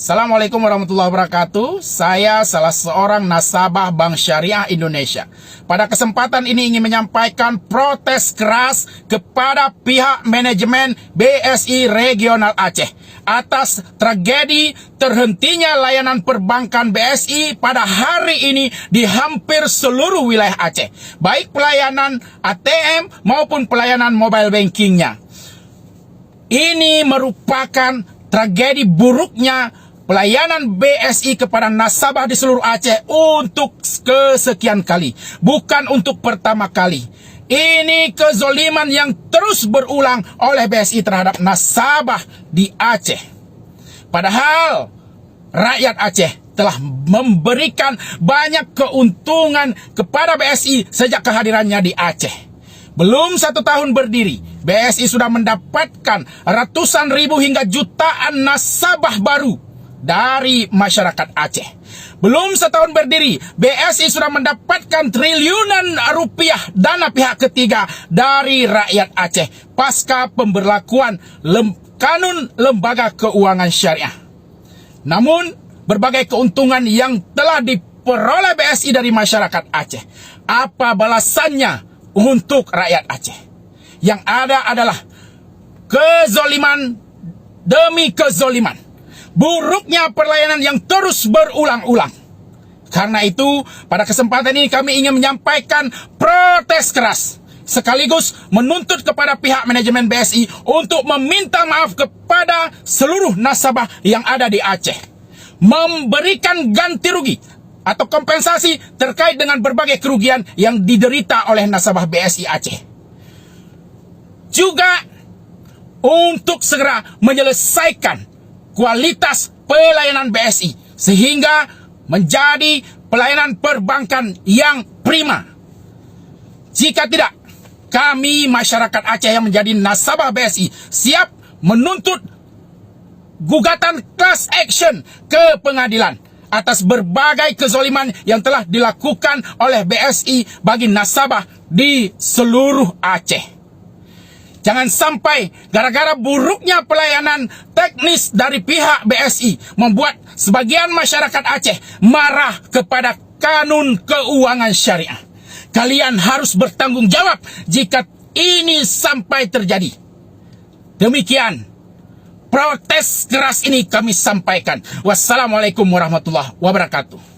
Assalamualaikum warahmatullahi wabarakatuh. Saya salah seorang nasabah Bank Syariah Indonesia. Pada kesempatan ini ingin menyampaikan protes keras kepada pihak manajemen BSI Regional Aceh atas tragedi terhentinya layanan perbankan BSI pada hari ini di hampir seluruh wilayah Aceh, baik pelayanan ATM maupun pelayanan mobile bankingnya. Ini merupakan tragedi buruknya pelayanan BSI kepada nasabah di seluruh Aceh untuk kesekian kali, bukan untuk pertama kali. Ini kezoliman yang terus berulang oleh BSI terhadap nasabah di Aceh. Padahal rakyat Aceh telah memberikan banyak keuntungan kepada BSI sejak kehadirannya di Aceh. Belum 1 tahun berdiri, BSI sudah mendapatkan ratusan ribu hingga jutaan nasabah baru dari masyarakat Aceh. Belum 1 tahun berdiri, BSI sudah mendapatkan triliunan rupiah dana pihak ketiga dari rakyat Aceh pasca pemberlakuan kanun lembaga keuangan syariah. Namun, berbagai keuntungan yang telah diperoleh BSI dari masyarakat Aceh, apa balasannya untuk rakyat Aceh? Yang ada adalah kezoliman demi kezoliman, buruknya pelayanan yang terus berulang-ulang. Karena itu, pada kesempatan ini kami ingin menyampaikan protes keras, sekaligus menuntut kepada pihak manajemen BSI untuk meminta maaf kepada seluruh nasabah yang ada di Aceh, memberikan ganti rugi atau kompensasi terkait dengan berbagai kerugian yang diderita oleh nasabah BSI Aceh. Juga untuk segera menyelesaikan kualitas pelayanan BSI sehingga menjadi pelayanan perbankan yang prima. Jika tidak, kami masyarakat Aceh yang menjadi nasabah BSI siap menuntut gugatan class action ke pengadilan atas berbagai kezoliman yang telah dilakukan oleh BSI bagi nasabah di seluruh Aceh. Jangan sampai gara-gara buruknya pelayanan teknis dari pihak BSI membuat sebagian masyarakat Aceh marah kepada kanun keuangan syariah. Kalian harus bertanggung jawab jika ini sampai terjadi. Demikian protes keras ini kami sampaikan. Wassalamualaikum warahmatullahi wabarakatuh.